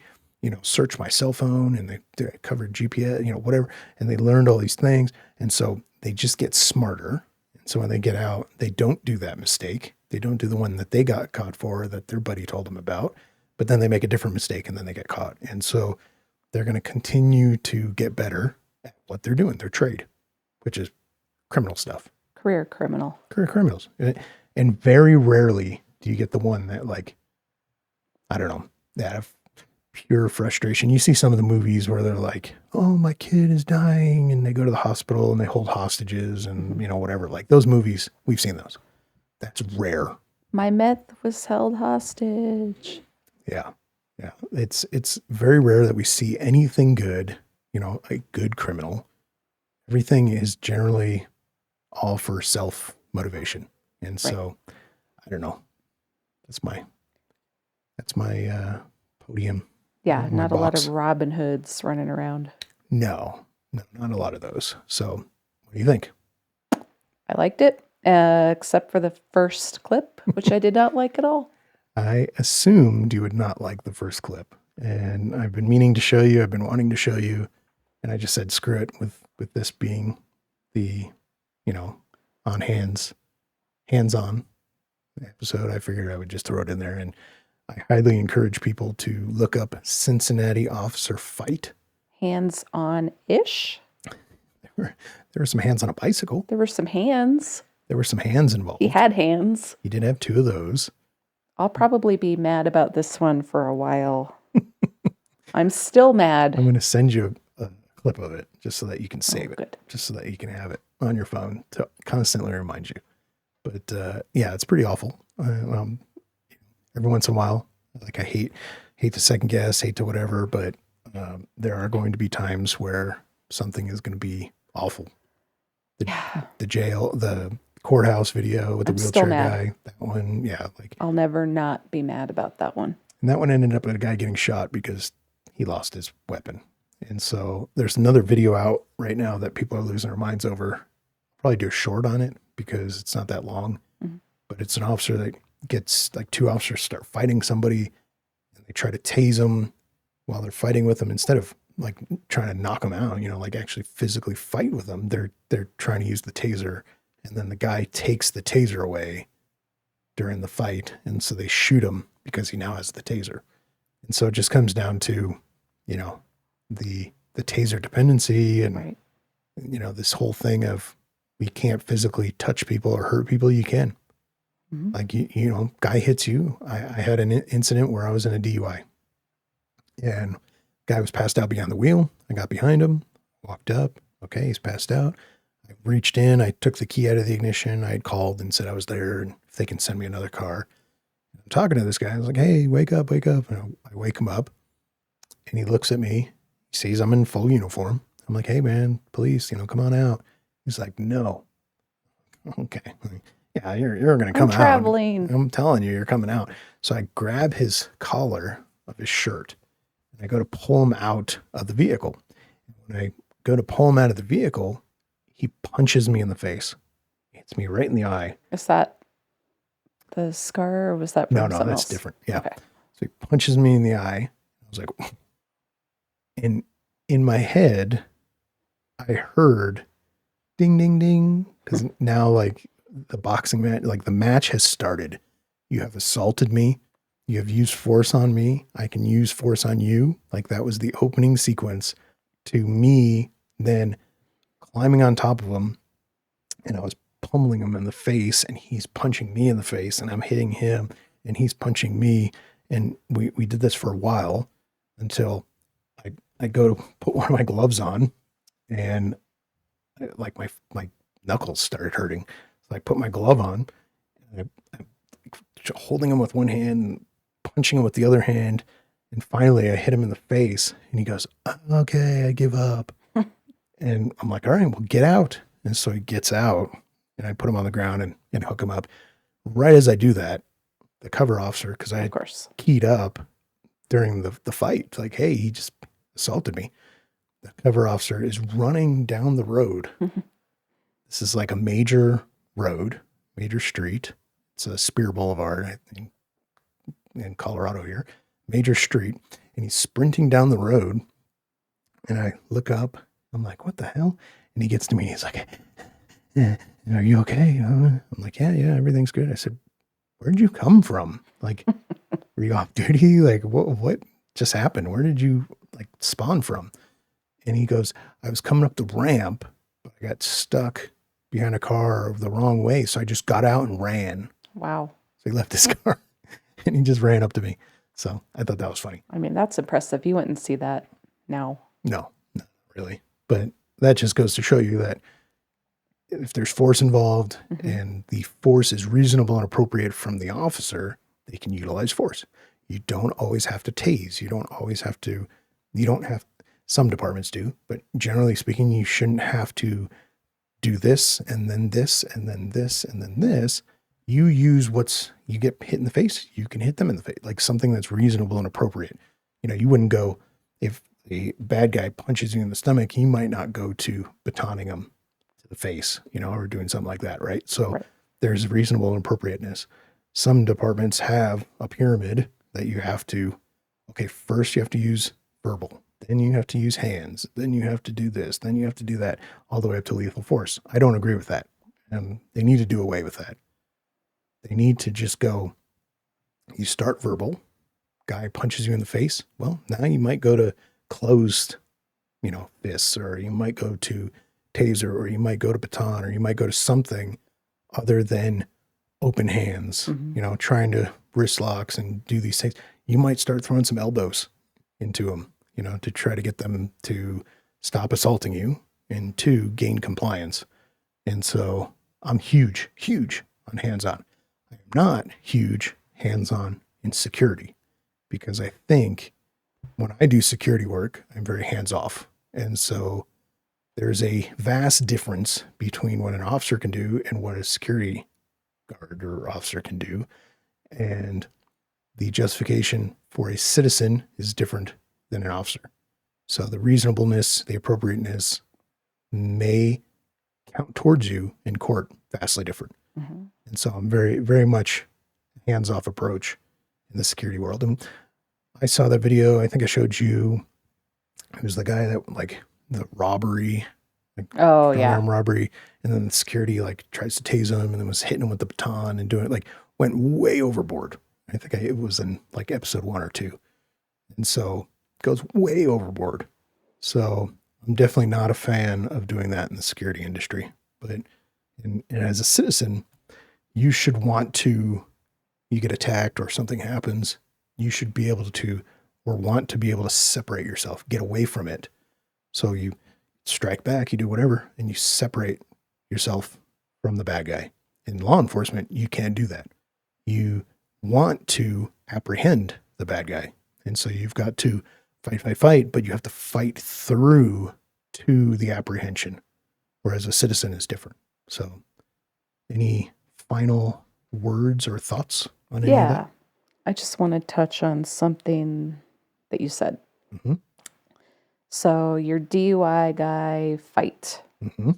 searched my cell phone and they covered GPS, whatever. And they learned all these things. And so they just get smarter. And so when they get out, they don't do that mistake. They don't do the one that they got caught for that their buddy told them about, but then they make a different mistake and then they get caught. And so they're going to continue to get better at what they're doing, their trade, which is criminal stuff. Career criminals. And very rarely do you get the one that I don't know, that have pure frustration. You see some of the movies where they're like, oh, my kid is dying. And they go to the hospital and they hold hostages and, whatever. Like those movies, we've seen those. That's rare. My meth was held hostage. Yeah. Yeah. It's very rare that we see anything good, a good criminal. Everything is generally all for self-motivation. And so, I don't know. That's my podium. Yeah, my not a lot box. of Robin Hoods running around. No, not a lot of those. So, what do you think? I liked it, except for the first clip, which I did not like at all. I assumed you would not like the first clip. And I've been meaning to show you. I've been wanting to show you. And I just said, screw it with this being the, on hands-on episode. I figured I would just throw it in there. And I highly encourage people to look up Cincinnati officer fight. Hands-on-ish. There were some hands on a bicycle. There were some hands. There were some hands involved. He had hands. He did have 2 of those. I'll probably be mad about this one for a while. I'm still mad. I'm going to send you a clip of it just so that you can save it. Good. Just so that you can have it on your phone to constantly remind you. But yeah, it's pretty awful. Every once in a while, I hate to second guess, hate to whatever, but there are going to be times where something is going to be awful. The jail, the courthouse video with the wheelchair guy, that one, yeah. I'll never not be mad about that one. And that one ended up with a guy getting shot because he lost his weapon. And so there's another video out right now that people are losing their minds over. I'll probably do a short on it because it's not that long. Mm-hmm. But it's an officer that gets, 2 officers start fighting somebody and they try to tase them while they're fighting with them. Instead of trying to knock them out, actually physically fight with them, they're trying to use the taser. And then the guy takes the taser away during the fight. And so they shoot him because he now has the taser. And so it just comes down to, the taser dependency and, right. This whole thing of we can't physically touch people or hurt people. You can. Mm-hmm. Guy hits you. I had an incident where I was in a DUI and guy was passed out behind the wheel. I got behind him, walked up. Okay, he's passed out. I reached in, I took the key out of the ignition. I had called and said I was there and if they can send me another car. I'm talking to this guy. I was like, hey, wake up, wake up. And I wake him up and he looks at me. He sees I'm in full uniform. I'm like, hey man, police, come on out. He's like, no. Okay. Yeah, you're going to come out. I'm traveling. I'm telling you, you're coming out. So I grab his collar of his shirt and I go to pull him out of the vehicle. When I go to pull him out of the vehicle, he punches me in the face. He hits me right in the eye. Is that the scar or was that from No, something that's else? different. Yeah. Okay. So he punches me in the eye. I was like, and in my head, I heard ding, ding, ding. Because now the boxing match, the match has started. You have assaulted me. You have used force on me. I can use force on you. That was the opening sequence to me then climbing on top of him. And I was pummeling him in the face, and he's punching me in the face, and I'm hitting him, and he's punching me. And we did this for a while until I go to put one of my gloves on, and like my knuckles started hurting. So I put my glove on, and I'm holding him with one hand, punching him with the other hand. And finally I hit him in the face, and he goes, "Okay, I give up." And I'm like, "All right, well, get out." And so he gets out, and I put him on the ground and hook him up. Right as I do that, the cover officer, because I Of had course. keyed up during the fight, like, "Hey, he just assaulted me." The cover officer is running down the road. This is like a major road, major street. It's a Spear Boulevard, I think, in Colorado here. Major street. And he's sprinting down the road. And I look up. I'm like, "What the hell?" And he gets to me. And he's like, "Are you okay?" I'm like, yeah, everything's good. I said, "Where'd you come from? Like, were you off duty? Like, what just happened? Where did you like spawn from?" And he goes, "I was coming up the ramp, but I got stuck behind a car the wrong way. So I just got out and ran." Wow. So he left his car and he just ran up to me. So I thought that was funny. I mean, that's impressive. You wouldn't see that now. No, not really. But that just goes to show you that if there's force involved and the force is reasonable and appropriate from the officer, they can utilize force. You don't always have to tase. You don't always have to, some departments do, but generally speaking, you shouldn't have to do this and then this and then this and then this. You use you get hit in the face, you can hit them in the face, like something that's reasonable and appropriate. You wouldn't go, if a bad guy punches you in the stomach, he might not go to batoning him to the face, or doing something like that, right? So Right. there's reasonable and appropriateness. Some departments have a pyramid that you have to, okay, first you have to use verbal, then you have to use hands, then you have to do this, then you have to do that, all the way up to lethal force. I don't agree with that. They need to do away with that. They need to just go, you start verbal, guy punches you in the face. Well, now you might go to closed, fists, or you might go to taser, or you might go to baton, or you might go to something other than open hands, trying to wrist locks and do these things. You might start throwing some elbows into them, to try to get them to stop assaulting you and to gain compliance. And so I'm huge on hands-on. I am not huge hands-on in security, because I think when I do security work, I'm very hands-off. And so there's a vast difference between what an officer can do and what a security guard or officer can do. And the justification for a citizen is different than an officer. So the reasonableness, the appropriateness may count towards you in court vastly different. And so I'm very, very much hands-off approach in the security world. And I saw that video, I think I showed you. It was the guy that, like, the robbery, Oh, yeah. arm robbery, and then the security tries to tase him and then was hitting him with the baton and doing it, went way overboard. I think it was in episode 1 or 2. And so it goes way overboard. So I'm definitely not a fan of doing that in the security industry. But and as a citizen, you should you get attacked or something happens, you should be able to, or want to be able to separate yourself, get away from it. So you strike back, you do whatever, and you separate yourself from the bad guy. In law enforcement, you can't do that. You want to apprehend the bad guy. And so you've got to fight, but you have to fight through to the apprehension. Whereas a citizen is different. So any final words or thoughts on any of Yeah. that? I just want to touch on something that you said. Mm-hmm. So your DUI guy fight. Mm-hmm.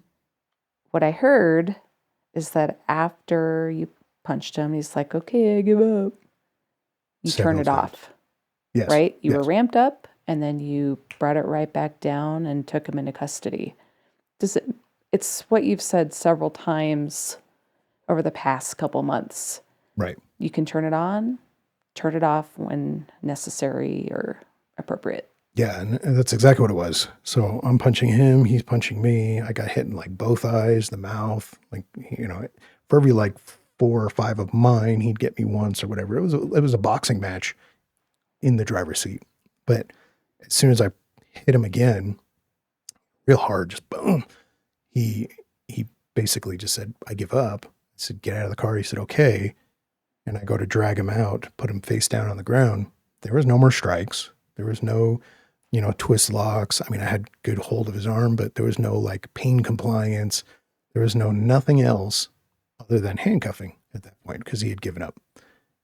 What I heard is that after you punched him, he's like, "Okay, I give up." You turn Several it times. off, Yes. right? You were yes. ramped up, and then you brought it right back down and took him into custody. It's what you've said several times over the past couple months. Right. You can turn it on, turn it off when necessary or appropriate. Yeah, and that's exactly what it was. So I'm punching him, he's punching me. I got hit in like both eyes, the mouth, like, for every like 4 or 5 of mine, he'd get me once or whatever. It was a boxing match in the driver's seat. But as soon as I hit him again, real hard, just boom, he basically just said, I give up. I said, get out of the car. He said, okay. And I go to drag him out, put him face down on the ground. There was no more strikes. There was no, twist locks. I mean, I had good hold of his arm, but there was no like pain compliance. There was nothing else other than handcuffing at that point because he had given up.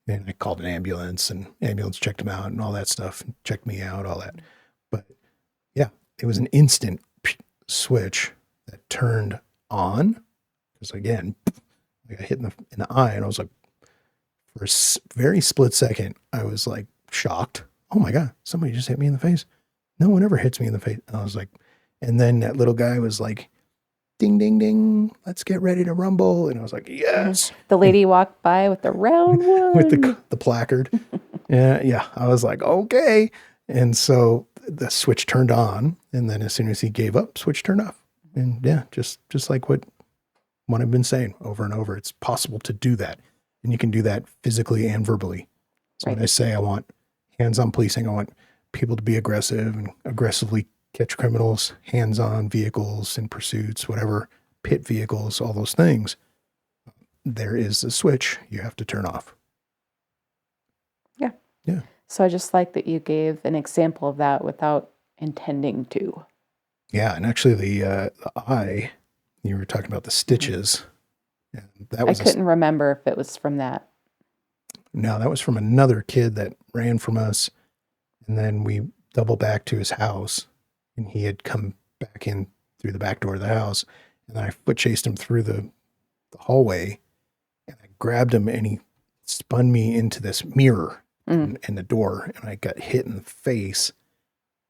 And I called an ambulance, and ambulance checked him out and all that stuff, and checked me out, all that. But yeah, it was an instant switch that turned on. Because again, I got hit in the eye, and I was like, for a very split second, I was like shocked. Oh my God, somebody just hit me in the face. No one ever hits me in the face. And I was like, and then that little guy was like, ding, ding, ding, let's get ready to rumble. And I was like, yes. The lady walked by with the round one. With the placard. Yeah. I was like, okay. And so the switch turned on. And then as soon as he gave up, switch turned off. And yeah, just like what I've been saying over and over, it's possible to do that. And you can do that physically and verbally. So when I say I want hands-on policing, I want people to be aggressive and aggressively catch criminals, hands-on vehicles and pursuits, whatever, pit vehicles, all those things. There is a switch you have to turn off. Yeah. Yeah. So I just like that you gave an example of that without intending to. Yeah, and actually the eye, you were talking about the stitches. And that was I couldn't remember if it was from that. No, that was from another kid that ran from us. And then we doubled back to his house, and he had come back in through the back door of the house. And I foot chased him through the hallway, and I grabbed him, and he spun me into this mirror in the door, and I got hit in the face,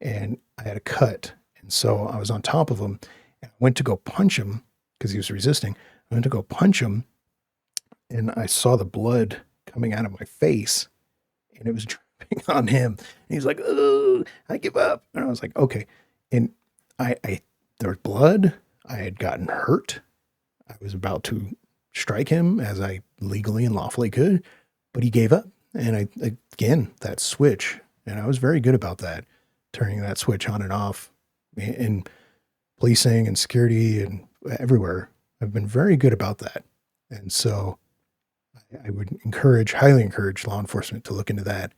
and I had a cut. And so I was on top of him, and I went to go punch him because he was resisting. I went to go punch him, and I saw the blood coming out of my face, and it was dripping on him. And he's like, "Oh, I give up." And I was like, "Okay." And I there was blood. I had gotten hurt. I was about to strike him as I legally and lawfully could, but he gave up. And again, that switch, and I was very good about that, turning that switch on and off in policing and security and everywhere. I've been very good about that. And so I would highly encourage law enforcement to look into that.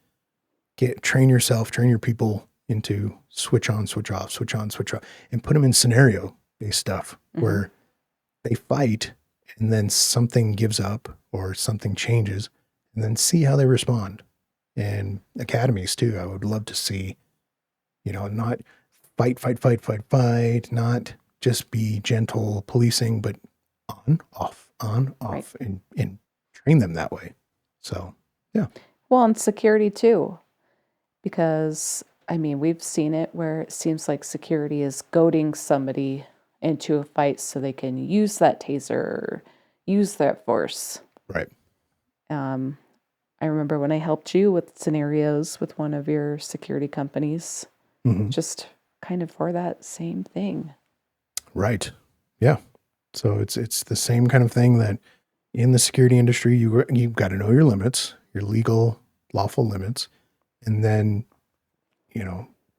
Train yourself, train your people into switch on, switch off, switch on, switch off, and put them in scenario-based stuff where they fight and then something gives up or something changes, and then see how they respond. And academies too, I would love to see, not fight, not just be gentle policing, but on, off, and train them that way. So, yeah. Well, and security too, because we've seen it where it seems like security is goading somebody into a fight so they can use that taser or use that force. Right. I remember when I helped you with scenarios with one of your security companies, just kind of for that same thing. Right. Yeah. So it's the same kind of thing that in the security industry, you've got to know your limits, your legal, lawful limits, and then,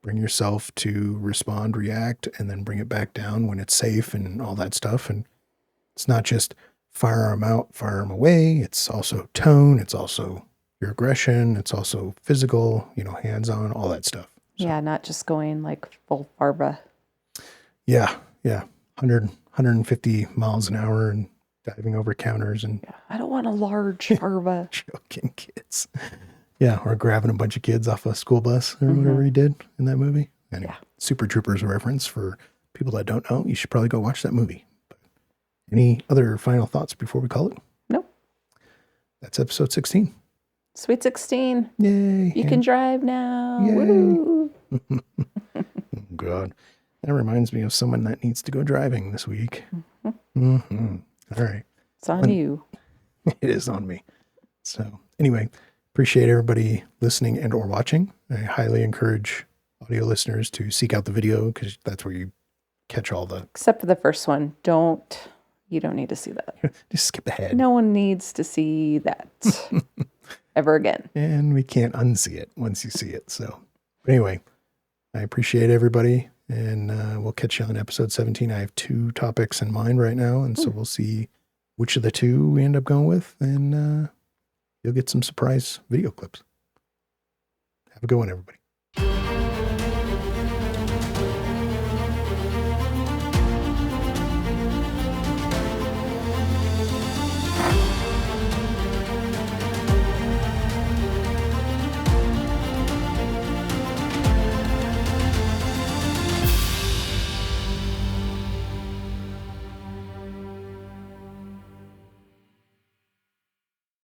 bring yourself to respond, react, and then bring it back down when it's safe and all that stuff. And it's not just firearm out, firearm away. It's also tone. It's also your aggression. It's also physical, hands-on, all that stuff. So, yeah, not just going like full farba. Yeah. 150 miles an hour and diving over counters and I don't want a large farba. choking kids. Yeah, or grabbing a bunch of kids off a school bus or whatever he did in that movie. Anyway, Super Troopers reference for people that don't know. You should probably go watch that movie. But any other final thoughts before we call it? Nope. That's episode 16. Sweet 16. Yay. You can drive now. Yay. Woo. Oh, God. That reminds me of someone that needs to go driving this week. All right. It's on you. It is on me. So anyway, appreciate everybody listening and or watching. I highly encourage audio listeners to seek out the video because that's where you catch all the. Except for the first one. You don't need to see that. Just skip ahead. No one needs to see that ever again. And we can't unsee it once you see it. So, but anyway, I appreciate everybody, and we'll catch you on episode 17. I have 2 topics in mind right now, and so we'll see which of the 2 we end up going with, and you'll get some surprise video clips. Have a good one, everybody.